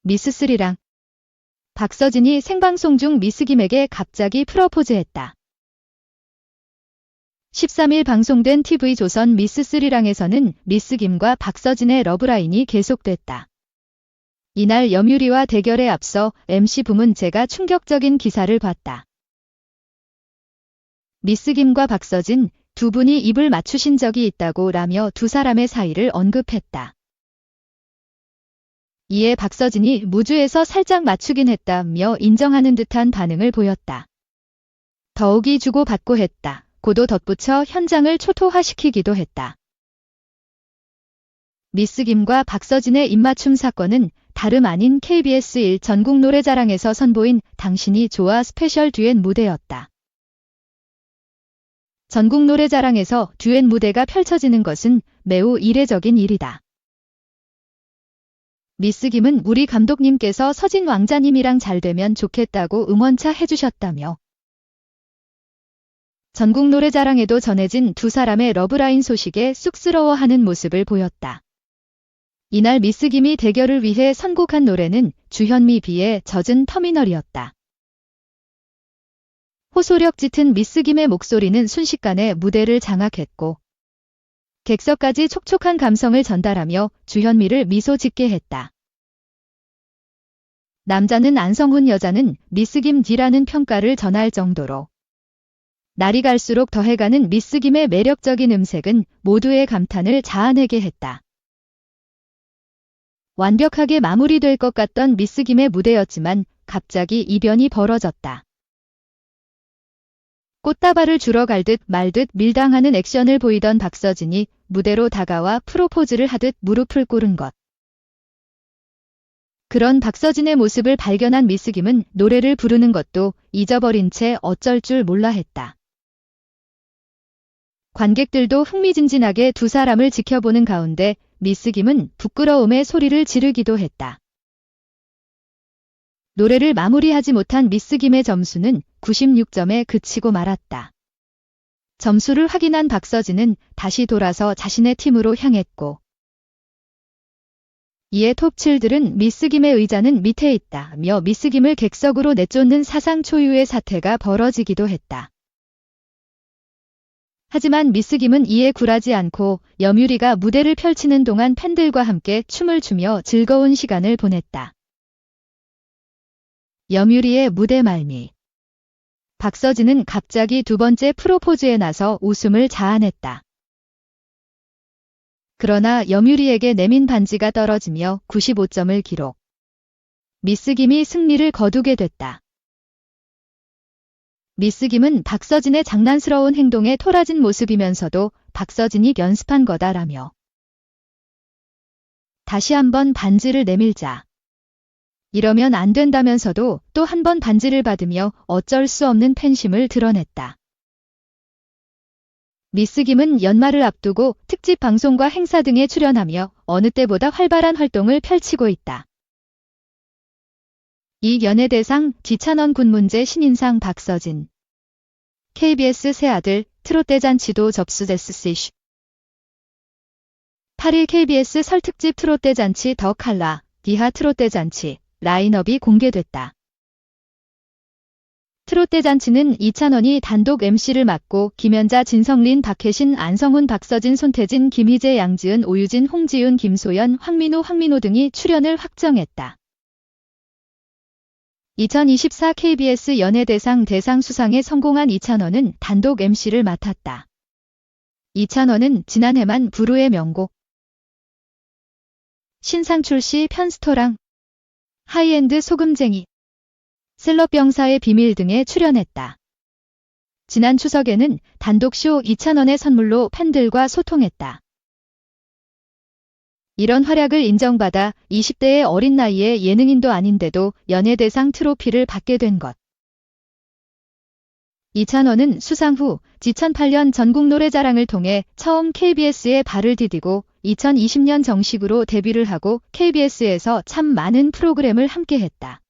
미스 스리랑. 박서진이 생방송 중 미스 김에게 갑자기 프러포즈했다. 13일 방송된 TV조선 미스 스리랑에서는 미스 김과 박서진의 러브라인이 계속됐다. 이날 염유리와 대결에 앞서 MC 부문재가 충격적인 기사를 봤다. 미스 김과 박서진 두 분이 입을 맞추신 적이 있다고 라며 두 사람의 사이를 언급했다. 이에 박서진이 무주에서 살짝 맞추긴 했다며 인정하는 듯한 반응을 보였다. 더욱이 주고받고 했다. 고도 덧붙여 현장을 초토화시키기도 했다. 미스 김과 박서진의 입맞춤 사건은 다름 아닌 KBS 1 전국 노래자랑에서 선보인 당신이 좋아 스페셜 듀엣 무대였다. 전국 노래자랑에서 듀엣 무대가 펼쳐지는 것은 매우 이례적인 일이다. 미스 김은 우리 감독님께서 서진 왕자님이랑 잘 되면 좋겠다고 응원차 해주셨다며 전국 노래자랑에도 전해진 두 사람의 러브라인 소식에 쑥스러워하는 모습을 보였다. 이날 미스 김이 대결을 위해 선곡한 노래는 주현미 비의 젖은 터미널이었다. 호소력 짙은 미스 김의 목소리는 순식간에 무대를 장악했고 객석까지 촉촉한 감성을 전달하며 주현미를 미소 짓게 했다. 남자는 안성훈, 여자는 미스 김디라는 평가를 전할 정도로 날이 갈수록 더해가는 미스 김의 매력적인 음색은 모두의 감탄을 자아내게 했다. 완벽하게 마무리될 것 같던 미스 김의 무대였지만 갑자기 이변이 벌어졌다. 꽃다발을 주러 갈 듯 말 듯 밀당하는 액션을 보이던 박서진이 무대로 다가와 프로포즈를 하듯 무릎을 꿇은 것. 그런 박서진의 모습을 발견한 미스 김은 노래를 부르는 것도 잊어버린 채 어쩔 줄 몰라 했다. 관객들도 흥미진진하게 두 사람을 지켜보는 가운데 미스 김은 부끄러움에 소리를 지르기도 했다. 노래를 마무리하지 못한 미스 김의 점수는 96점에 그치고 말았다. 점수를 확인한 박서진은 다시 돌아서 자신의 팀으로 향했고 이에 톱7들은 미스 김의 의자는 밑에 있다며 미스 김을 객석으로 내쫓는 사상 초유의 사태가 벌어지기도 했다. 하지만 미스 김은 이에 굴하지 않고 염유리가 무대를 펼치는 동안 팬들과 함께 춤을 추며 즐거운 시간을 보냈다. 염유리의 무대 말미. 박서진은 갑자기 두 번째 프로포즈에 나서 웃음을 자아냈다. 그러나 염유리에게 내민 반지가 떨어지며 95점을 기록. 미스 김이 승리를 거두게 됐다. 미스 김은 박서진의 장난스러운 행동에 토라진 모습이면서도 박서진이 연습한 거다라며 다시 한번 반지를 내밀자. 이러면 안 된다면서도 또 한 번 반지를 받으며 어쩔 수 없는 팬심을 드러냈다. 미스 김은 연말을 앞두고 특집 방송과 행사 등에 출연하며 어느 때보다 활발한 활동을 펼치고 있다. 이 연예대상 지찬원 군문제 신인상 박서진. KBS 새아들 트롯대잔치도 접수됐으시. 8일 KBS 설 특집 트롯대잔치 더 칼라 디하 트롯대잔치 라인업이 공개됐다. 트롯대잔치는 이찬원이 단독 MC를 맡고 김연자, 진성린, 박혜신, 안성훈, 박서진, 손태진, 김희재, 양지은, 오유진, 홍지윤, 김소연, 황민호 등이 출연을 확정했다. 2024 KBS 연예대상 대상 수상에 성공한 이찬원은 단독 MC를 맡았다. 이찬원은 지난해만 부르의 명곡 신상출 시 편스토랑 하이엔드 소금쟁이 셀럽병사의 비밀 등에 출연했다. 지난 추석에는 단독쇼 이찬원의 선물로 팬들과 소통했다. 이런 활약을 인정받아 20대의 어린 나이에 예능인도 아닌데도 연예대상 트로피를 받게 된 것. 이찬원은 수상 후 2008년 전국노래자랑을 통해 처음 KBS에 발을 디디고 2020년 정식으로 데뷔를 하고 KBS에서 참 많은 프로그램을 함께했다.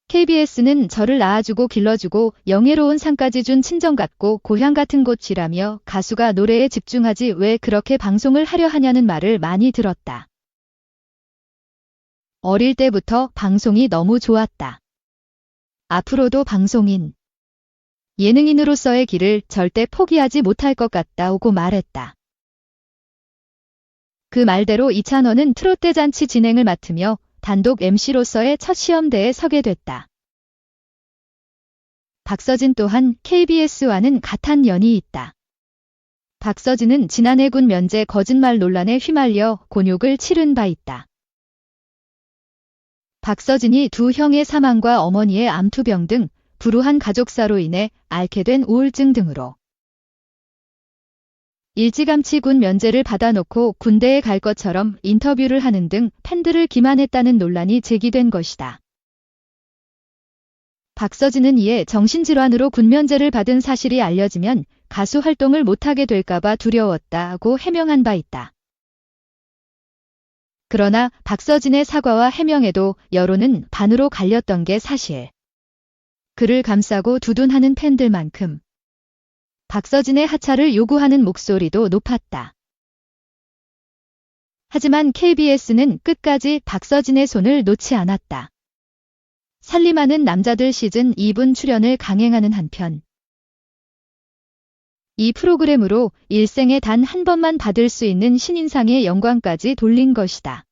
KBS는 저를 낳아주고 길러주고 영예로운 상까지 준 친정 같고 고향 같은 곳이라며 가수가 노래에 집중하지 왜 그렇게 방송을 하려 하냐는 말을 많이 들었다. 어릴 때부터 방송이 너무 좋았다. 앞으로도 방송인, 예능인으로서의 길을 절대 포기하지 못할 것 같다고 말했다. 그 말대로 이찬원은 트롯대잔치 진행을 맡으며 단독 MC로서의 첫 시험대에 서게 됐다. 박서진 또한 KBS와는 갓한 연이 있다. 박서진은 지난해 군 면제 거짓말 논란에 휘말려 곤욕을 치른 바 있다. 박서진이 두 형의 사망과 어머니의 암투병 등 불우한 가족사로 인해 앓게 된 우울증 등으로 일찌감치 군 면제를 받아놓고 군대에 갈 것처럼 인터뷰를 하는 등 팬들을 기만했다는 논란이 제기된 것이다. 박서진은 이에 정신질환으로 군 면제를 받은 사실이 알려지면 가수 활동을 못하게 될까봐 두려웠다고 해명한 바 있다. 그러나 박서진의 사과와 해명에도 여론은 반으로 갈렸던 게 사실. 그를 감싸고 두둔하는 팬들만큼 박서진의 하차를 요구하는 목소리도 높았다. 하지만 KBS는 끝까지 박서진의 손을 놓지 않았다. 살림하는 남자들 시즌 2분 출연을 강행하는 한편 이 프로그램으로 일생에 단 한 번만 받을 수 있는 신인상의 영광까지 돌린 것이다.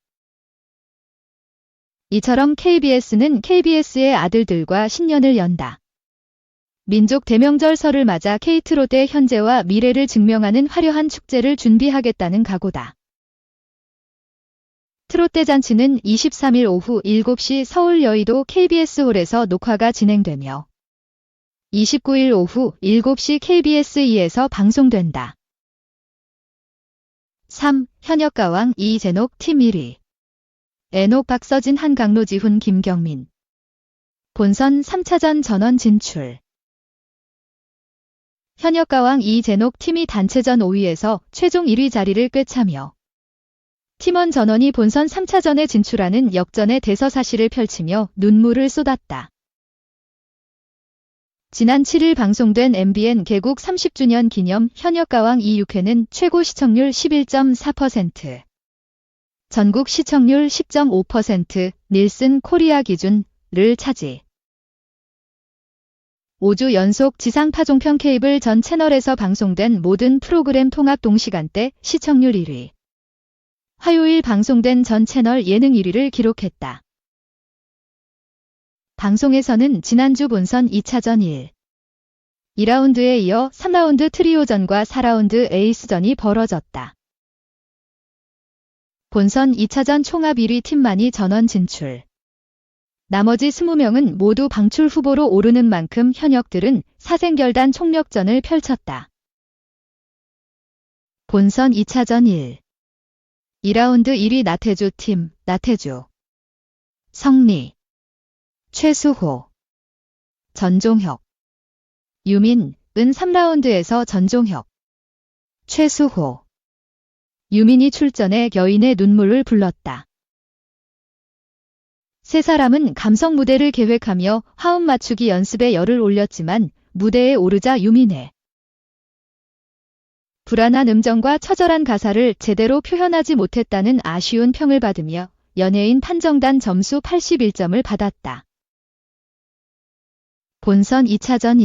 이처럼 KBS는 KBS의 아들들과 신년을 연다. 민족 대명절 설을 맞아 K트롯의 현재와 미래를 증명하는 화려한 축제를 준비하겠다는 각오다. 트롯대잔치는 23일 오후 7시 서울 여의도 KBS홀에서 녹화가 진행되며 29일 오후 7시 KBS2에서 방송된다. 3. 현역가왕 이재녹 팀 1위. 애녹 박서진 한강로 지훈 김경민. 본선 3차전 전원 진출. 현역가왕 이재녹 팀이 단체전 5위에서 최종 1위 자리를 꿰차며 팀원 전원이 본선 3차전에 진출하는 역전의 대서사시를 펼치며 눈물을 쏟았다. 지난 7일 방송된 MBN 개국 30주년 기념 현역가왕 2육회는 최고 시청률 11.4%, 전국 시청률 10.5%, 닐슨 코리아 기준을 차지. 5주 연속 지상파종편 케이블 전 채널에서 방송된 모든 프로그램 통합 동시간대 시청률 1위. 화요일 방송된 전 채널 예능 1위를 기록했다. 방송에서는 지난주 본선 2차전 2라운드에 이어 3라운드 트리오전과 4라운드 에이스전이 벌어졌다. 본선 2차전 총합 1위 팀만이 전원 진출. 나머지 20명은 모두 방출 후보로 오르는 만큼 현역들은 사생결단 총력전을 펼쳤다. 본선 2차전 2라운드 1위 나태주 팀, 나태주, 성리, 최수호, 전종혁, 유민, 은 3라운드에서 전종혁, 최수호, 유민이 출전해 여인의 눈물을 불렀다. 세 사람은 감성 무대를 계획하며 화음 맞추기 연습에 열을 올렸지만 무대에 오르자 유민의 불안한 음정과 처절한 가사를 제대로 표현하지 못했다는 아쉬운 평을 받으며 연예인 판정단 점수 81점을 받았다. 본선 2차전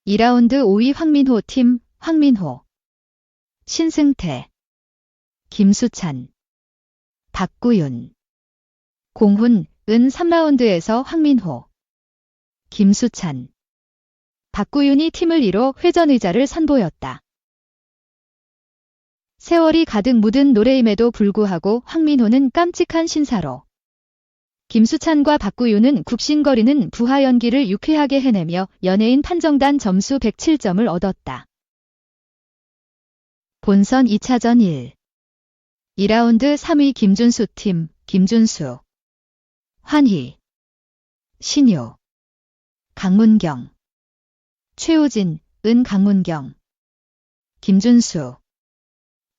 2라운드 5위 황민호 팀, 황민호, 신승태, 김수찬, 박구윤, 공훈, 은 3라운드에서 황민호, 김수찬, 박구윤이 팀을 이뤄 회전 의자를 선보였다. 세월이 가득 묻은 노래임에도 불구하고 황민호는 깜찍한 신사로, 김수찬과 박구윤은 굽신거리는 부하 연기를 유쾌하게 해내며 연예인 판정단 점수 107점을 얻었다. 본선 2차전 2라운드 3위 김준수 팀, 김준수, 환희, 신유, 강문경, 최우진, 은 강문경, 김준수,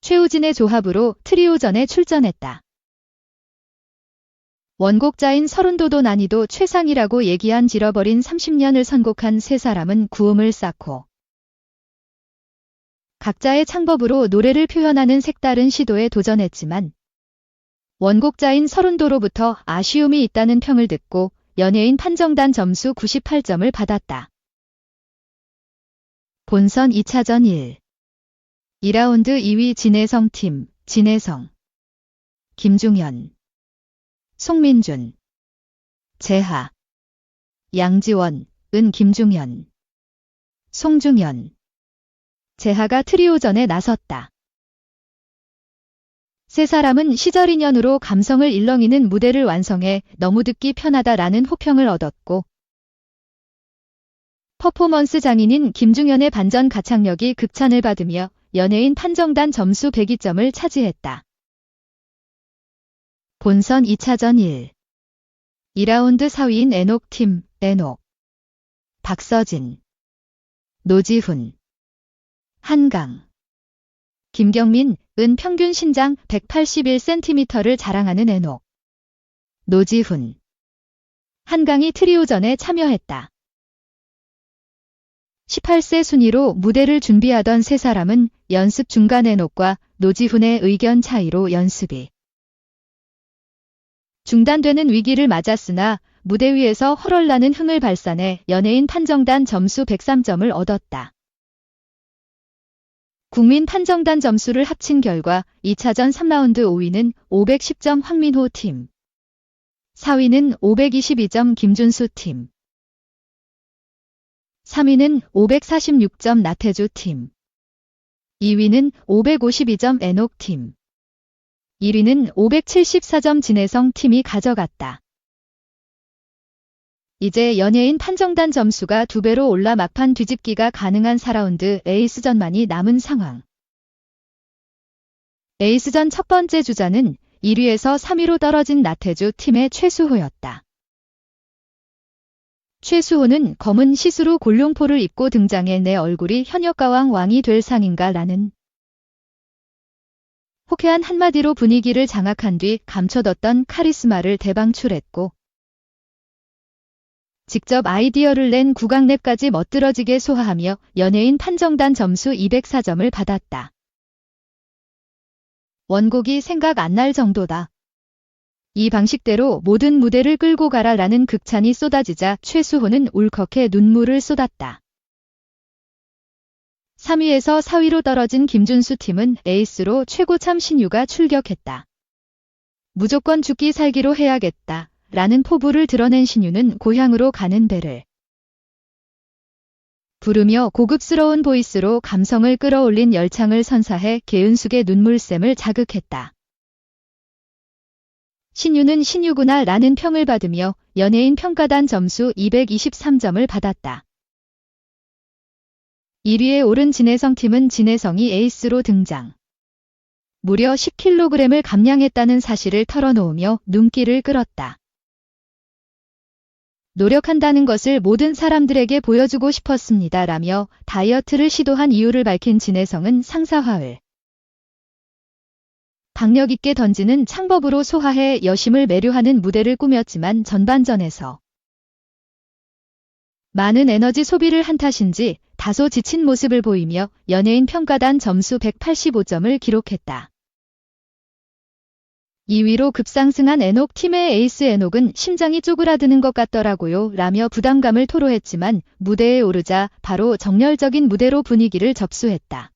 최우진의 조합으로 트리오전에 출전했다. 원곡자인 서른도도 난이도 최상이라고 얘기한 질어버린 30년을 선곡한 세 사람은 구음을 쌓고 각자의 창법으로 노래를 표현하는 색다른 시도에 도전했지만 원곡자인 서른도로부터 아쉬움이 있다는 평을 듣고 연예인 판정단 점수 98점을 받았다. 본선 2차전 1. 2라운드 2위 진혜성 팀, 진혜성, 김중현, 송민준, 재하, 양지원, 은 김중현, 송중현, 재하가 트리오전에 나섰다. 세 사람은 시절 인연으로 감성을 일렁이는 무대를 완성해 너무 듣기 편하다라는 호평을 얻었고, 퍼포먼스 장인인 김중현의 반전 가창력이 극찬을 받으며 연예인 판정단 점수 102점을 차지했다. 본선 2차전 1. 2라운드 4위인 애녹팀, 애녹, 박서진, 노지훈, 한강, 김경민, 은 평균 신장 181cm를 자랑하는 애녹, 노지훈, 한강이 트리오전에 참여했다. 18세 순위로 무대를 준비하던 세 사람은 연습 중간 애녹과 노지훈의 의견 차이로 연습이 중단되는 위기를 맞았으나 무대 위에서 헐헐나는 흥을 발산해 연예인 판정단 점수 103점을 얻었다. 국민 판정단 점수를 합친 결과 2차전 3라운드 5위는 510점 황민호 팀, 4위는 522점 김준수 팀, 3위는 546점 나태주 팀, 2위는 552점 애녹 팀, 1위는 574점 진혜성 팀이 가져갔다. 이제 연예인 판정단 점수가 2배로 올라 막판 뒤집기가 가능한 4라운드 에이스전만이 남은 상황. 에이스전 첫 번째 주자는 1위에서 3위로 떨어진 나태주 팀의 최수호였다. 최수호는 검은 시스루 골룡포를 입고 등장해 내 얼굴이 현역가왕 왕이 될 상인가 라는 호쾌한 한마디로 분위기를 장악한 뒤 감춰뒀던 카리스마를 대방출했고, 직접 아이디어를 낸 구강랩까지 멋들어지게 소화하며 연예인 판정단 점수 204점을 받았다. 원곡이 생각 안 날 정도다. 이 방식대로 모든 무대를 끌고 가라 라는 극찬이 쏟아지자 최수호는 울컥해 눈물을 쏟았다. 3위에서 4위로 떨어진 김준수 팀은 에이스로 최고참 신유가 출격했다. 무조건 죽기 살기로 해야겠다 라는 포부를 드러낸 신유는 고향으로 가는 배를 부르며 고급스러운 보이스로 감성을 끌어올린 열창을 선사해 개은숙의 눈물샘을 자극했다. 신유는 신유구나 라는 평을 받으며 연예인 평가단 점수 223점을 받았다. 1위에 오른 진혜성 팀은 진혜성이 에이스로 등장. 무려 10kg을 감량했다는 사실을 털어놓으며 눈길을 끌었다. 노력한다는 것을 모든 사람들에게 보여주고 싶었습니다 라며 다이어트를 시도한 이유를 밝힌 진혜성은 상사화을 박력 있게 던지는 창법으로 소화해 여심을 매료하는 무대를 꾸몄지만 전반전에서 많은 에너지 소비를 한 탓인지 다소 지친 모습을 보이며 연예인 평가단 점수 185점을 기록했다. 2위로 급상승한 애녹 팀의 에이스 애녹은 심장이 쪼그라드는 것 같더라고요 라며 부담감을 토로했지만 무대에 오르자 바로 정열적인 무대로 분위기를 접수했다.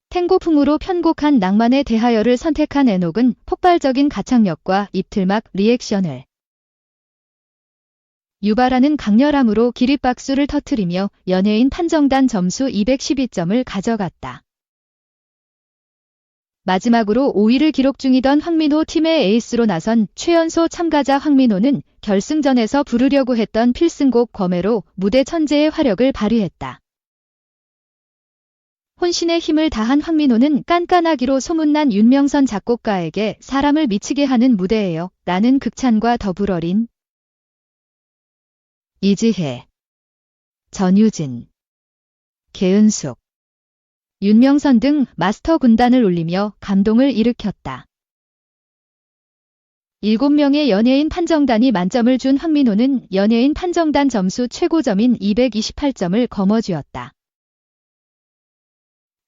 탱고풍으로 편곡한 낭만의 대하여를 선택한 애녹은 폭발적인 가창력과 입틀막 리액션을 유발하는 강렬함으로 기립박수를 터뜨리며 연예인 판정단 점수 212점을 가져갔다. 마지막으로 5위를 기록 중이던 황민호 팀의 에이스로 나선 최연소 참가자 황민호는 결승전에서 부르려고 했던 필승곡 검해로 무대 천재의 화력을 발휘했다. 혼신의 힘을 다한 황민호는 깐깐하기로 소문난 윤명선 작곡가에게 사람을 미치게 하는 무대예요 라는 극찬과 더불어 린 이지혜, 전유진, 개은숙, 윤명선 등 마스터 군단을 올리며 감동을 일으켰다. 7명의 연예인 판정단이 만점을 준 황민호는 연예인 판정단 점수 최고점인 228점을 거머쥐었다.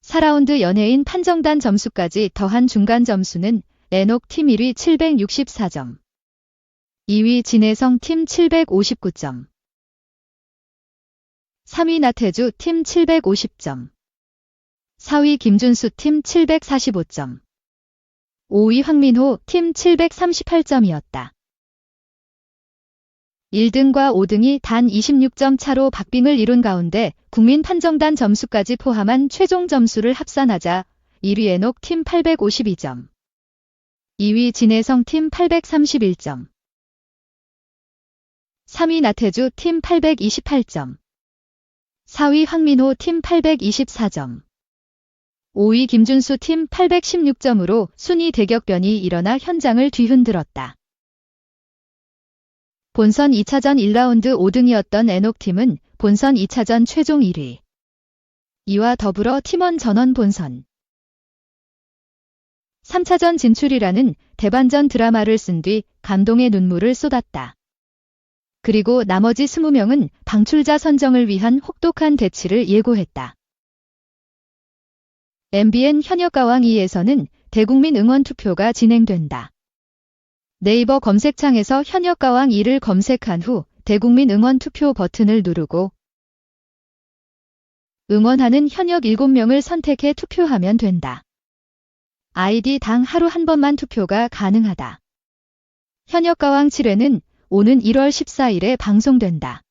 4라운드 연예인 판정단 점수까지 더한 중간 점수는 에녹 팀 1위 764점. 2위 진혜성 팀 759점. 3위 나태주 팀 750점. 4위 김준수 팀 745점. 5위 황민호 팀 738점이었다. 1등과 5등이 단 26점 차로 박빙을 이룬 가운데 국민판정단 점수까지 포함한 최종 점수를 합산하자 1위 에녹 팀 852점, 2위 진혜성 팀 831점, 3위 나태주 팀 828점, 4위 황민호 팀 824점, 5위 김준수 팀 816점으로 순위 대격변이 일어나 현장을 뒤흔들었다. 본선 2차전 1라운드 5등이었던 에녹팀은 본선 2차전 최종 1위. 이와 더불어 팀원 전원 본선 3차전 진출이라는 대반전 드라마를 쓴 뒤 감동의 눈물을 쏟았다. 그리고 나머지 20명은 방출자 선정을 위한 혹독한 대치를 예고했다. MBN 현역가왕 2에서는 대국민 응원 투표가 진행된다. 네이버 검색창에서 현역가왕 2를 검색한 후 대국민 응원 투표 버튼을 누르고 응원하는 현역 7명을 선택해 투표하면 된다. 아이디당 하루 한 번만 투표가 가능하다. 현역가왕 7회는 오는 1월 14일에 방송된다.